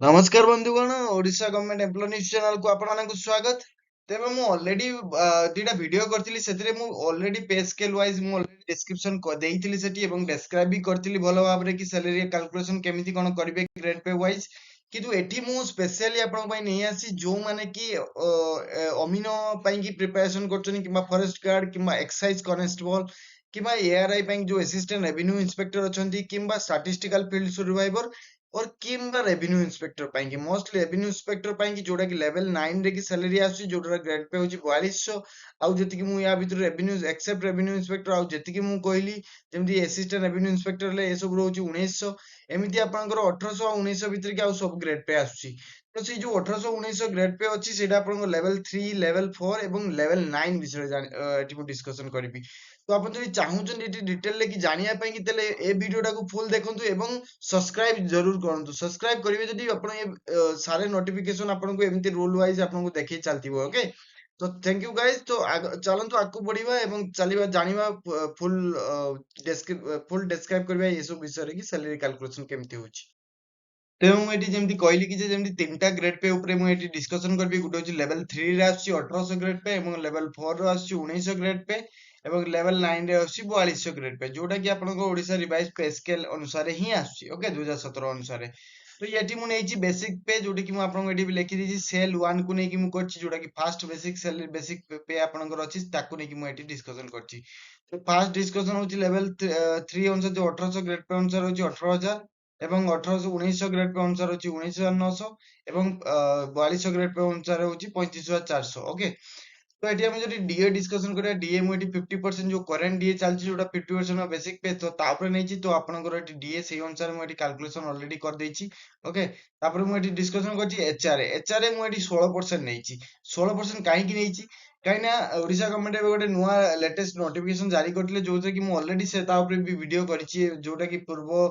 नमस्कार बंधुगण Odisha government employ news channel को आपण मानक स्वागत। तेबे मु ऑलरेडी दीटा वीडियो करथिली सेतिरे मु ऑलरेडी पे स्केल वाइज मु ऑलरेडी डिस्क्रिप्शन को देइथिली सेठी एवं डिस्क्राइब भी करथिली भलो भाबरे कि सैलरी कैलकुलेशन केमिति कोन करबे ग्रेड पे वाइज। किंतु एठी मु स्पेशली आपण पई नै आसी जो माने कि अमीनो पई कि प्रिपरेशन करछनी किबा फॉरेस्ट गार्ड किबा एक्साइज कांस्टेबल किबा एआरआई पई जो असिस्टेंट रेवेन्यू इंस्पेक्टर अछंती किबा स्टैटिस्टिकल फील्ड सर्वाइवर और किंबा रेवेन्यू इंस्पेक्टर पाएंगे मोस्टली रेवेन्यू इंस्पेक्टर पाएंगे जोड़ा कि लेवल 9 रे की सैलरी आसी जोड़ा ग्रेड पे होची 4200 आउ जति कि मु या भीतर रेवेन्यू एक्सेप्ट रेवेन्यू इंस्पेक्टर आउ जति कि मु कहली जेमति असिस्टेंट रेवेन्यू इंस्पेक्टर ले ए सब रहउची 1900 एमिति आपनकर 1800 आ 1900 भीतर के आउ सब ग्रेड पे आसी तो से जो 1800 1900 ग्रेड पे अछि सेटा आपनको लेवल 3 लेवल 4 एवं लेवल 9 विषय एटी मु डिस्कशन करबी। तो आपण जदि चाहुचन एटी डिटेल ले कि जानिया पई कि तले ए वीडियोटा को फुल देखंतु एवं सब्सक्राइब जरूर करंतु सब्सक्राइब करिवे जदि आपण ये सारे नोटिफिकेशन आपनको एमती रूल वाइज आपनको देखि चलतिबो ओके। तो थैंक यू गाइस तो चलंतु आकु बढ़िबा एवं चलिबा जानिबा फुल फुल डिस्क्राइब करबा ये सब विषय रे कि सैलरी कैलकुलेशन केमती होची। तेणु ମୁଁ ଏଠି ଯେମିତି କହିଲି କି ଯେ ଯେମିତି ତିନିଟା ଗ୍ରେଡ୍ ପେ ଉପରେ ମୁଁ ଏଠି ଡିସ୍କସନ କରିବି ଗୋଟେ ହଉଛି ଲେଭେଲ 3 ରେ ଆସୁଛି 1800 ଗ୍ରେଡ୍ ପେ ଏବଂ ଲେଭେଲ 4 ରେ ଆସୁଛି 1900 ଗ୍ରେଡ୍ ପେ ଏବଂ ଲେଭେଲ 9 ରେ ଆସୁଛି 4200 ଗ୍ରେଡ୍ ପେ ଯୋଉଟା କି ଆପଣଙ୍କ ଓଡିଶା ରିଭାଇଜ ପେ ସ୍କେଲ ଅନୁସାରେ ହିଁ ଆସୁଛି ଓକେ 2017 ଅନୁସାରେ। ତ ଏଠି ମୁଁ ନେଇଛି ବେସିକ ପେ ଯୋଉଟା କି ମୁଁ ଆପଣଙ୍କୁ ଏଠି ବି ଲେଖିଦେଇଛି ସେଲ୍ 1 କୁ ନେଇକି ମୁଁ କରିଛି ଯୋଉଟା କି first basic cell basic pay ଆପଣଙ୍କର ଅଛି ତାକୁ ନେଇକି ମୁଁ ଏଠି ଡିସ୍କସନ କରିଛି। ତ ଫାର୍ଷ୍ଟ ଡିସ୍କସନ ହଉଛି ଲେଭେଲ 3 ଅନୁସାରେ ଯୋଉ 1800 ଗ୍ରେଡ୍ ପେ ଅନୁସାରେ ହଉଛି 18000 ଏବଂ 1800 1900 ଗ୍ରେଡ୍ ପେ ଅନୁସାରେ ହଉଛି 19900 ଏବଂ 4200 ଗ୍ରେଡ୍ ପେ ଅନୁସାରେ ହଉଛି 35400 ଓକେ। ତ ଏଠି ଆମେ ଯଦି ଡିଏ ଡିସ୍କସନ କରିବା ଡିଏ ମୁଁ ଏଠି 50% ଯୋଉ କରେଣ୍ଟ ଡିଏ ଚାଲିଛି ଯୋଉଟା 50% ଅଫ ବେସିକ पे ତ ତା ଉପରେ ନେଇଛି ତ ଆପଣଙ୍କର ଏଠି ଡିଏ ସେଇ ଅନୁସାରେ ମୁଁ ଏଠି କାଲକୁଲେସନ ଅଲରେଡି କରିଦେଇଛି ଓକେ। ତାପରେ ମୁଁ ଏଠି ଡିସ୍କସନ କରିଛି ଏଚଆରଏ ମୁଁ ଏଠି 16% ନେଇଛି 16% କାହିଁକି ନେଇଛି କାହିଁକି ନା ଓଡିଶା ଗଭର୍ଣ୍ଣମେଣ୍ଟ ଏବେ ଗୋଟେ ନୂଆ ଲାଟେଷ୍ଟ ନୋଟିଫିକେଶନ ଜାରି କରିଥିଲେ ଯୋଉଥିରେ କି ମୁଁ ଅଲରେଡି ସେ ତା ଉପରେ ବି ଭିଡିଓ କରିଛି ଯୋଉଟା କି ପୂର୍ବ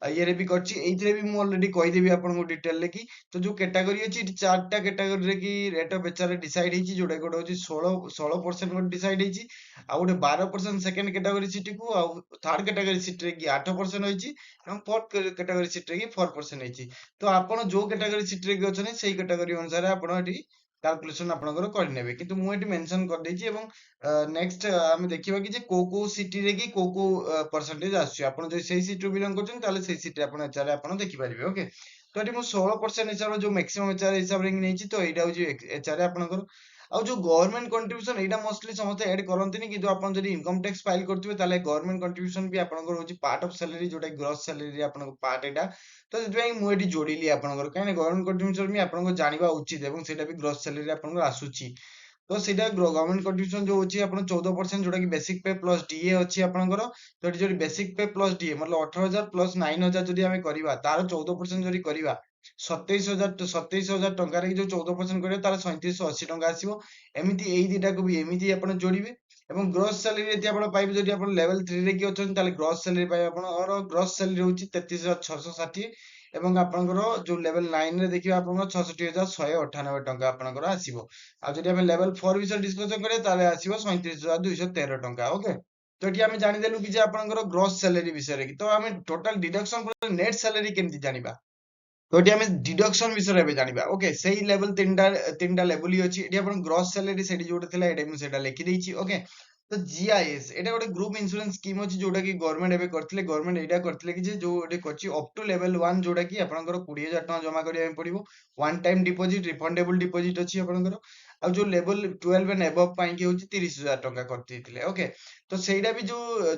ଇଏରେ ବି କରିଛି ଏଇଥିରେ ବି ମୁଁ ଅଲରେଡି କହିଦେବି ଆପଣଙ୍କୁ ଡିଟେଲରେ କି ତ ଯୋଉ କ୍ୟାଟାଗୋରୀ ଅଛି ଏଠି ଚାରିଟା କ୍ୟାଟାଗୋରୀରେ କି ରେଟ୍ ଅଫ ଏଚଆର ଡିସାଇଡ୍ ହେଇଛି ଯୋଉଟା କି ଗୋଟେ ହଉଛି 16% ଗୋଟେ ଡିସାଇଡ୍ ହେଇଛି ଆଉ ଗୋଟେ 12% ସେକେଣ୍ଡ କ୍ୟାଟାଗୋରୀ ସିଟିକୁ ଆଉ ଥାର୍ଡ କ୍ୟାଟାଗୋରୀ ସିଟରେ କି 8% ହେଇଛି ଏବଂ ଫୋର୍ଥ କ୍ୟାଟାଗୋରୀ ସିଟରେ କି 4% ହେଇଛି। ତ ଆପଣ ଯୋଉ କ୍ୟାଟାଗୋରୀ ସିଟରେ କି ଅଛନ୍ତି ସେଇ କ୍ୟାଟାଗୋରୀ ଅନୁସାରେ ଆପଣ ଏଠି କାଲକୁଲେସନ ଆପଣଙ୍କର କରିନେବେ କିନ୍ତୁ ମୁଁ ଏଠି ମେନସନ କରିଦେଇଛି ଏବଂ ନେକ୍ସଟ ଆମେ ଦେଖିବା କି ଯେ କୋଉ କୋଉ ସିଟିରେ କି କୋଉ କୋଉ ପରସେଣ୍ଟେଜ ଆସୁଛି ଆପଣ ଯଦି ସେଇ ସିଟିରୁ ବିଲଙ୍ଗ କରୁଛନ୍ତି ତାହେଲେ ସେଇ ସିଟିରେ ଆପଣ ଏଚଆର ଆପଣ ଦେଖିପାରିବେ ଓକେ। ତ ଏଠି ମୁଁ 16% ହିସାବରେ ଯୋଉ ମ୍ୟାକ୍ସିମମ୍ ଏଚଆର ହିସାବରେ ନେଇଛି ତ ଏଇଟା ହଉଛି ଏଚଆର ଆପଣଙ୍କର। ଆଉ ଯୋଉ ଗଭର୍ଣ୍ଣମେଣ୍ଟ କଣ୍ଟ୍ରିବ୍ୟୁସନ ଏଇଟା ମୋଷ୍ଟଲି ସମସ୍ତେ ଏଡ୍ କରନ୍ତିନି କିନ୍ତୁ ଆପଣ ଯଦି ଇନକମ ଟ୍ୟାକ୍ସ ଫାଇଲ କରୁଥିବେ ତାହେଲେ ଗଭର୍ଣ୍ଣମେଣ୍ଟ କଣ୍ଟ୍ରିବ୍ୟୁସନ ବି ଆପଣଙ୍କର ହଉଛି ପାର୍ଟ ଅଫ ସାଲାରୀ ଯୋଉଟା ଗ୍ରସ୍ ସାଲାରୀ ଆପଣଙ୍କ ପାର୍ଟ ଏଇଟା। ତ ସେଥିପାଇଁ ମୁଁ ଏଠି ଯୋଡିଲି ଆପଣଙ୍କର କାହିଁକି ଗଭର୍ଣ୍ଣମେଣ୍ଟ କଣ୍ଟ୍ରିବ୍ୟୁସନ ବି ଆପଣଙ୍କ ଜାଣିବା ଉଚିତ ଏବଂ ସେଇଟା ବି ଗ୍ରସ୍ ସାଲାରୀ ଆପଣଙ୍କର ଆସୁଛି। ତ ସେଇଟା ଗଭର୍ଣ୍ଣମେଣ୍ଟ କଣ୍ଟ୍ରିବ୍ୟୁସନ ଯୋଉ ଅଛି ଆପଣ 14% ଯୋଉଟା କି ବେସିକ ପେ ପ୍ଲସ ଡିଏ ଅଛି ଆପଣଙ୍କର ତ ଏଠି ଯଦି ବେସିକ ପେ ପ୍ଲସ ଡିଏ मतलब 18000 ପ୍ଲସ 9000 ଯଦି ଆମେ କରିବା ତାର 14% ଯଦି କରିବା 27000 ଟଙ୍କାରେ ଯୋଉ 14% କରିବା ତାର 3780 ଟଙ୍କା ଆସିବ। ଏମିତି ଏଇ ଦିଟାକୁ ବି ଏମିତି ଆପଣ ଯୋଡିବେ ଏବଂ ଗ୍ରସ୍ ସାଲାରୀ ଯଦି ଆପଣ ପାଇବେ ଯଦି ଆପଣ ଲେଭେଲ 3 ରେ କି ଅଛନ୍ତି ତାହେଲେ ଗ୍ରସ୍ ସାଲାରୀ ପାଇବେ ଆପଣଙ୍କର ଗ୍ରସ୍ ସାଲାରୀ ହଉଛି 33660 ଏବଂ ଆପଣଙ୍କର ଯୋଉ ଲେଭେଲ 9 ରେ ଦେଖିବେ ଆପଣଙ୍କର 66198 ଟଙ୍କା ଆପଣଙ୍କର ଆସିବ। ଆଉ ଯଦି ଆମେ ଲେଭେଲ 4 ବିଷୟରେ ଡିସ୍କସନ କରିବା ତାହେଲେ ଆସିବ 37213 ଟଙ୍କା ଓକେ। ତ ଏଠି ଆମେ ଜାଣିଦେଲୁ କି ଯେ ଆପଣଙ୍କର ଗ୍ରସ୍ ସାଲାରୀ ବିଷୟରେ କି ତ ଆମେ ଟୋଟାଲ ଡିଡକ୍ସନ ପରେ ନେଟ୍ ସାଲାରୀ କେମିତି ଜାଣିବା ତ ଏଠି ଆମେ ଡିଡକ୍ସନ ବିଷୟରେ ଏବେ ଜାଣିବା ଓକେ ସେଇ ଲେଭେଲ ତିନିଟା ଲେଭେଲ ହିଁ ଅଛି ଏଠି ଆପଣ ଗ୍ରସ୍ ସାଲାରୀ ସେଠି ଯୋଉଟା ଥିଲା ଏଠି ମୁଁ ସେଇଟା ଲେଖିଦେଇଛି ଓକେ। ତ ଜିଆଇଏସ୍ ଏଇଟା ଗୋଟେ ଗ୍ରୁପ ଇନ୍ସୁରାନ୍ସ ସ୍କିମ୍ ଅଛି ଯୋଉଟା କି ଗଭର୍ଣ୍ଣମେଣ୍ଟ ଏବେ କରିଥିଲେ ଗଭର୍ଣ୍ଣମେଣ୍ଟ ଏଇଟା କରିଥିଲେ କି ଯେ ଯୋଉ ଗୋଟେ କରିଛି ଅପ୍ ଟୁ ଲେଭେଲ 1 ଯୋଉଟା କି ଆପଣଙ୍କର 20000 ଟଙ୍କା ଜମା କରିବା ପାଇଁ ପଡିବ one time deposit refundable deposit ଅଛି ଆପଣଙ୍କର ଆଉ ଯୋଉ ଲେଭେଲ 12 ଆଣ୍ଡ ଏବଭ ପାଇଁ କି ହଉଛି 30000 ଟଙ୍କା କରିଦେଇଥିଲେ ଓକେ। ତ ସେଇଟା ବି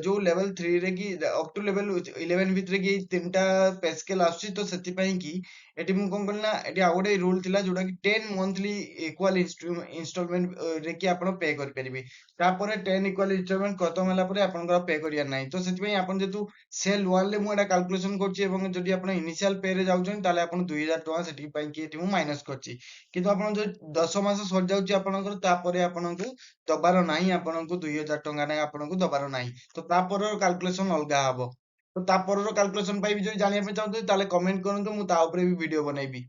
ଯୋଉ ଲେଭେଲ 3 ରେ କି ଅପ୍ ଟୁ ଲେଭେଲ 11 ଭିତରେ କି ତିନିଟା ପେ ସ୍କେଲ ଆସୁଛି ତ ସେଥିପାଇଁ କି ଏଠି ମୁଁ କଣ କଲି ନା ଏଠି ଆଉ ଗୋଟେ ରୁଲ ଥିଲା ଯୋଉଟା କି 10 ମନ୍ଥଲି ଇକ୍ୱାଲ ଇନଷ୍ଟଲମେଣ୍ଟ ରେ କି ଆପଣ ପେ କରିପାରିବେ ତାପରେ 10 ଇକ୍ୱାଲ ଇନଷ୍ଟଲମେଣ୍ଟ ଖତମ ହେଲା ପରେ ଆପଣଙ୍କର ପେ କରିବାର ନାହିଁ ତ ସେଥିପାଇଁ ଆପଣ ଯେହେତୁ ସେଲ୍ 1 ରେ ମୁଁ ଏଟା କାଲକୁଲେସନ କରୁଛି ଏବଂ ଯଦି ଆପଣ ଇନିସିଆଲ ପେ ରେ ଯାଉଛନ୍ତି ତାହେଲେ ଆପଣ 2000 ଟଙ୍କା ସେଠି ପାଇଁ କି ଏଠି ମୁଁ ମାଇନସ କରିଛି କିନ୍ତୁ ଆପଣ ଯଦି 10 ମାସ ସରିଯାଉଛି ଆପଣଙ୍କର ତାପରେ ଆପଣଙ୍କୁ ଦବାର ନାହିଁ ଆପଣଙ୍କୁ 2000 ଟଙ୍କା ନାଇଁ ଆପଣଙ୍କୁ ଦବାର ନାହିଁ ତ ତାପରର କାଲକୁଲେସନ ଅଲଗା ହବ। ତ ତାପରର କାଲକୁଲେସନ ପାଇଁ ବି ଯଦି ଜାଣିବା ପାଇଁ ଚାହୁଁଛନ୍ତି ତାହେଲେ କମେଣ୍ଟ କରନ୍ତୁ ମୁଁ ତା ଉପରେ ବି ଭିଡିଓ ବନେଇବି।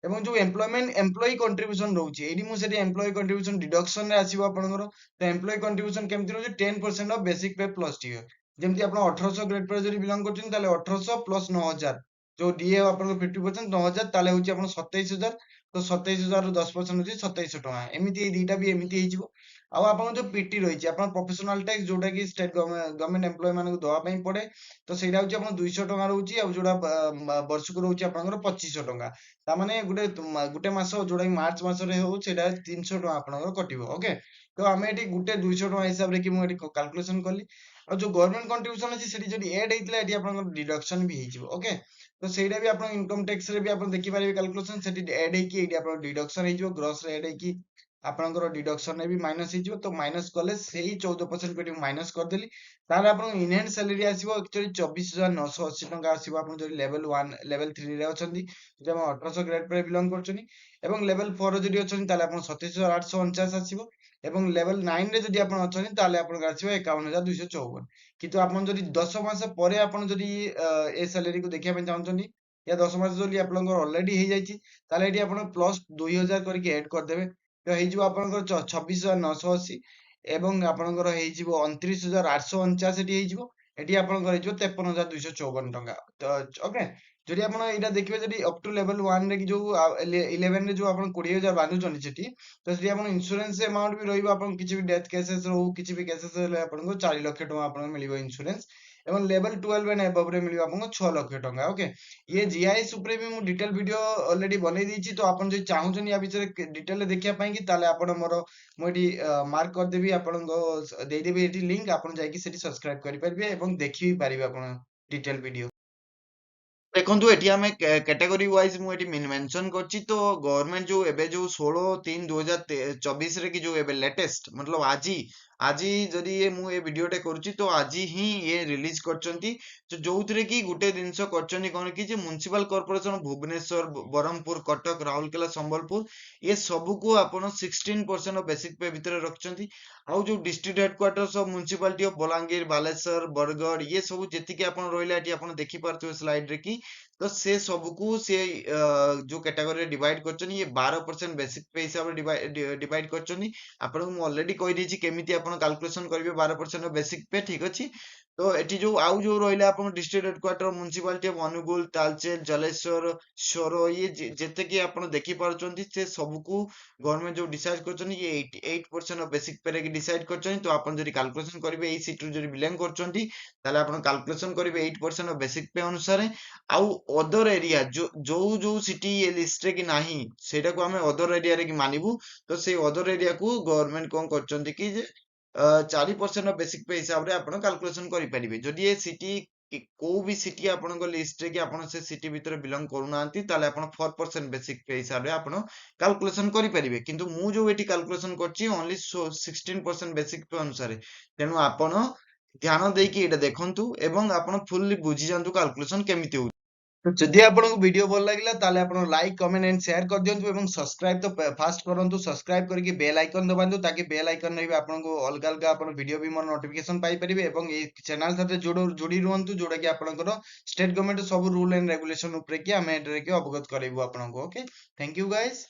ଏବଂ ଯୋଉ ଏମ୍ପ୍ଲୟି କଣ୍ଟ୍ରିବ୍ୟୁସନ ରହୁଛି ଏଇଠି ମୁଁ ସେଠି ଏମ୍ପ୍ଲୟି କଣ୍ଟ୍ରିବ୍ୟୁସନ ଡିଡକ୍ସନ ରେ ଆସିବ ଆପଣଙ୍କର ତ ଏମ୍ପ୍ଲୟି କଣ୍ଟ୍ରିବ୍ୟୁସନ କେମିତି ରହୁଛି 10% of basic pay plus DA ଯେମିତି ଆପଣ 1800 ଗ୍ରେଡ ପରେ ଯଦି ବିଲଙ୍ଗ କରୁଛନ୍ତି ତାହେଲେ 1800 ପ୍ଲସ 9000 जो DA ଆପଣଙ୍କ 50% 9,000 ତାହେଲେ ହଉଛି ଆପଣ 27,000 ତ 27,000 ରୁ 10% ହଉଛି 2700 ଟଙ୍କା ଏମିତି ଏଇ ଦିଟା ବି ଏମିତି ହେଇଯିବ। ଆଉ ଆପଣଙ୍କ ଯୋଉ PT ରହିଛି ଆପଣ ପ୍ରଫେସନାଲ ଟ୍ୟାକ୍ସ ଯୋଉଟା କି ଷ୍ଟେଟ ଗଭର୍ଣ୍ଣମେଣ୍ଟ ଏମ୍ପ୍ଲୟ ମାନଙ୍କୁ ଦବା ପାଇଁ ପଡେ ତ ସେଇଟା ହଉଛି ଆପଣ 200 ଟଙ୍କା ରହୁଛି ଆଉ ଯୋଉଟା ବର୍ଷକୁ ରହୁଛି ଆପଣଙ୍କର 2500 ଟଙ୍କା ତାମାନେ ଗୋଟେ ମାସ ଯୋଉଟା କି ମାର୍ଚ୍ଚ ମାସରେ ହଉ ସେଇଟା 300 ଟଙ୍କା ଆପଣଙ୍କର କଟିବ ଓକେ। ତ ଆମେ ଏଠି ଗୋଟେ 200 ଟଙ୍କା ହିସାବରେ କି ମୁଁ ଏଠି କାଲକୁଲେସନ କଲି ଆଉ ଯୋଉ ଗଭର୍ଣ୍ଣମେଣ୍ଟ କଣ୍ଟ୍ରିବ୍ୟୁସନ ଅଛି ସେଠି ଯଦି ଏଡ୍ ହେଇଥିଲା ଏଠି ଆପଣଙ୍କର ଡିଡକ୍ସନ ବି ହେଇଯିବ ଓକେ। ତ ସେଇଟା ବି ଆପଣ ଇନକମ ଟ୍ୟାକ୍ସ ରେ ବି ଆପଣ ଦେଖିପାରିବେ କାଲକୁଲେସନ ସେଠି ଏଡ୍ ହେଇକି ଏଇଠି ଆପଣଙ୍କ ଡିଡକ୍ସନ ହେଇଯିବ ଗ୍ରସ୍ ରେ ଏଡ୍ ହେଇକି ଆପଣଙ୍କର ଡିଡକ୍ସନ ରେ ବି ମାଇନସ ହେଇଯିବ ତ ମାଇନସ କଲେ ସେଇ 14% କୁ ଏଠି ମାଇନସ କରିଦେଲି ତାହେଲେ ଆପଣଙ୍କ ଇନହ୍ୟାଣ୍ଡ ସାଲାରୀ ଆସିବ ଆକ୍ଚୁଆଲି 24,980 ଟଙ୍କା ଆସିବ ଆପଣ ଯଦି ଲେଭେଲ 1 ଲେଭେଲ 3 ରେ ଅଛନ୍ତି ଯଦି ଆପଣ 1800 ଗ୍ରେଡ୍ ପରେ ବିଲଙ୍ଗ କରୁଛନ୍ତି ଏବଂ ଲେଭେଲ 4 ରେ ଯଦି ଅଛନ୍ତି ତାହେଲେ ଆପଣ 27,849 ଆସିବ ଏବଂ ଲେଭେଲ 9 ରେ ଯଦି ଆପଣ ଅଛନ୍ତି ତାହେଲେ ଆପଣଙ୍କର ଆସିବ 51,254 କିନ୍ତୁ ଆପଣ ଯଦି 10 ମାସ ପରେ ଆପଣ ଯଦି ଏ ସାଲାରୀ କୁ ଦେଖିବା ପାଇଁ ଚାହୁଁଛନ୍ତି या 10 ମାସ ଯଦି ଆପଣଙ୍କର ଅଲରେଡି ହେଇଯାଇଛି ତାହେଲେ ଏଠି ଆପଣ ପ୍ଲସ୍ 2,000 କରିକି ଏଡ୍ କରିଦେବେ ତ ହେଇଯିବ ଆପଣଙ୍କର 26,980 ଏବଂ ଆପଣଙ୍କର ହେଇଯିବ 29,849 ଏଠି ହେଇଯିବ ଏଠି ଆପଣଙ୍କର ହେଇଯିବ 53,254 ଟଙ୍କା ତ ଓକେ। ଯଦି ଆପଣ ଏଇଟା ଦେଖିବେ ଯଦି ଅପ୍ ଟୁ ଲେଭେଲ 1 ରେ କି ଯୋଉ 11 ରେ ଯୋଉ ଆପଣ 20,000 ବାନ୍ଧୁଛନ୍ତି ସେଠି ତ ସେଠି ଆପଣ ଇନ୍ସୁରାନ୍ସ ଆମାଉଣ୍ଟ ବି ରହିବ ଆପଣ କିଛି ବି ଡେଥ୍ କେସେସ୍ ହଉ କିଛି ବି କେସେସ୍ ହେଲେ ଆପଣଙ୍କୁ 4 ଲକ୍ଷ ଟଙ୍କା ଆପଣଙ୍କୁ ମିଳିବ ଇନ୍ସୁରାନ୍ସ ଏବଂ ଲେଭେଲ 12 ଆଣ୍ଡ ଏବଭ୍ ରେ ମିଳିବ ଆପଣଙ୍କୁ 6 ଲକ୍ଷ ଟଙ୍କା ଓକେ। ये जीआईएस ଉପରେ ବି ମୁଁ ଡିଟେଲ ଭିଡିଓ ଅଲରେଡି ବନେଇ ଦେଇଛି ତ ଆପଣ ଯଦି ଚାହୁଁଛନ୍ତି ୟା ବିଷୟରେ ଡିଟେଲରେ ଦେଖିବା ପାଇଁ କି ତାହେଲେ ଆପଣ ମୋର ମୁଁ ଏଠି ମାର୍କ କରିଦେବି ଆପଣଙ୍କ ଦେଇଦେବି ଏଠି ଲିଙ୍କ ଆପଣ ଯାଇକି ସେଠି ସବସ୍କ୍ରାଇବ କରିପାରିବେ ଏବଂ ଦେଖି ବି ପାରିବେ ଆପଣ ଡିଟେଲ ଭିଡିଓ। ଦେଖନ୍ତୁ ଏଠି ଆମେ କ୍ୟାଟାଗୋରୀ ୱାଇଜ ମୁଁ ଏଠି ମେନସନ କରିଛି ତ ଗଭର୍ଣ୍ଣମେଣ୍ଟ ଯୋଉ ଏବେ ଯୋଉ 16/3/2024 ରେ କି ଯୋଉ ଏବେ लेटेस्ट मतलब ଆଜି ଯଦି ମୁଁ ଏ ଭିଡିଓଟେ କରୁଛି ତ ଆଜି ହିଁ ଇଏ ରିଲିଜ କରିଛନ୍ତି ତ ଯୋଉଥିରେ କି ଗୋଟେ ଜିନିଷ କରିଛନ୍ତି କଣ କି ଯେ ମ୍ୟୁନିସିପାଲ କର୍ପୋରେସନ ଭୁବନେଶ୍ୱର ବ୍ରହ୍ମପୁର କଟକ ରାଉରକେଲା ସମ୍ବଲପୁର ଏ ସବୁକୁ ଆପଣ 16% ବେସିକ ପେ ଭିତରେ ରଖିଛନ୍ତି ଆଉ ଯୋଉ district headquarters of municipality of Balangir Baleswar Bargarh ଇଏ ସବୁ ଯେତିକି ଆପଣ ରହିଲା ଏଠି ଆପଣ ଦେଖିପାରୁଥିବେ ସ୍ଲାଇଡ ରେ କି ତ ସେ ସବୁକୁ ସେ ଯୋଉ କ୍ୟାଟାଗୋରୀରେ ଡିଭାଇଡ କରିଛନ୍ତି ଇଏ 12% ବେସିକ ପେ ହିସାବରେ ଡିଭାଇଡ କରିଛନ୍ତି ଆପଣଙ୍କୁ ମୁଁ ଅଲରେଡି କହିଦେଇଛି କେମିତି ଆପଣ କାଲକୁଲେସନ କରିବେ 12% ବେସିକ ପେ ଠିକ ଅଛି। ତ ଏଠି ଯୋଉ ଆଉ ଯୋଉ ରହିଲା ଆପଣ district headquarter municipality of Angul Talcher Jaleswar Soro ଇଏ ଯେତେକି ଆପଣ ଦେଖିପାରୁଛନ୍ତି ସେ ସବୁକୁ ଗଭର୍ଣ୍ଣମେଣ୍ଟ ଯୋଉ ଡିସାଇଡ କରିଛନ୍ତି ଇଏ 88% ବେସିକ ପେ ରେ ଡିସାଇଡ କରିଛନ୍ତି ତ ଆପଣ ଯଦି କାଲକୁଲେସନ କରିବେ ଏଇ ସିଟ ରୁ ଯଦି ବିଲଙ୍ଗ କରୁଛନ୍ତି ତାହେଲେ ଆପଣ କାଲକୁଲେସନ କରିବେ 8% ବେସିକ ପେ ଅନୁସାରେ ଆଉ ଅଦର ଏରିଆ ଯୋଉ ସିଟି ଏ ଲିଷ୍ଟରେ କି ନାହିଁ ସେଇଟାକୁ ଆମେ ଅଦର ଏରିଆରେ କି ମାନିବୁ ତ ସେଇ ଅଦର ଏରିଆକୁ ଗଭର୍ଣ୍ଣମେଣ୍ଟ କଣ କରିଛନ୍ତି କି ଯେ 4% ବେସିକ ପେ ହିସାବରେ ଆପଣ କାଲକୁଲେସନ କରିପାରିବେ ଯଦି ଏ ସିଟି କୋଉ ବି ସିଟି ଆପଣଙ୍କ ଲିଷ୍ଟରେ କି ଆପଣ ସେ ସିଟି ଭିତରେ ବିଲଙ୍ଗ କରୁନାହାନ୍ତି ତାହେଲେ ଆପଣ 4% ବେସିକ ପେ ହିସାବରେ ଆପଣ କାଲକୁଲେସନ କରିପାରିବେ କିନ୍ତୁ ମୁଁ ଯୋଉ ଏଠି କାଲକୁଲେସନ କରିଛି ଓନ୍ଲି 16% ବେସିକ ପେ ଅନୁସାରେ ତେଣୁ ଆପଣ ଧ୍ୟାନ ଦେଇକି ଏଇଟା ଦେଖନ୍ତୁ ଏବଂ ଆପଣ ଫୁଲ୍ଲି ବୁଝିଯାଆନ୍ତୁ କାଲକୁଲେସନ କେମିତି ହଉଛି। ତ ଯଦି ଆପଣଙ୍କୁ ଭିଡିଓ ଭଲ ଲାଗିଲା ତାହେଲେ ଆପଣ ଲାଇକ୍ କମେଣ୍ଟ ଏଣ୍ଡ ସେୟାର କରିଦିଅନ୍ତୁ ଏବଂ ସବସ୍କ୍ରାଇବ ତ ଫାଷ୍ଟ କରନ୍ତୁ ସବସ୍କ୍ରାଇବ କରିକି ବେଲ ଆଇକନ ଦବାନ୍ତୁ ତାକି ବେଲ ଆଇକନ ବି ଆପଣଙ୍କୁ ଅଲଗା ଅଲଗା ଆପଣ ଭିଡିଓ ବି ମୋର ନୋଟିଫିକେସନ ପାଇପାରିବେ ଏବଂ ଏଇ ଚ୍ୟାନେଲ ସାଥେ ଯୋଡି ରୁହନ୍ତୁ ଯୋଉଟା କି ଆପଣଙ୍କର ଷ୍ଟେଟ ଗଭର୍ଣ୍ଣମେଣ୍ଟ ସବୁ ରୁଲ ଏଣ୍ଡ ରେଗୁଲେସନ ଉପରେ କି ଆମେ ଏଠାରେ କି ଅବଗତ କରାଇବୁ ଆପଣଙ୍କୁ ଓକେ। Thank you guys.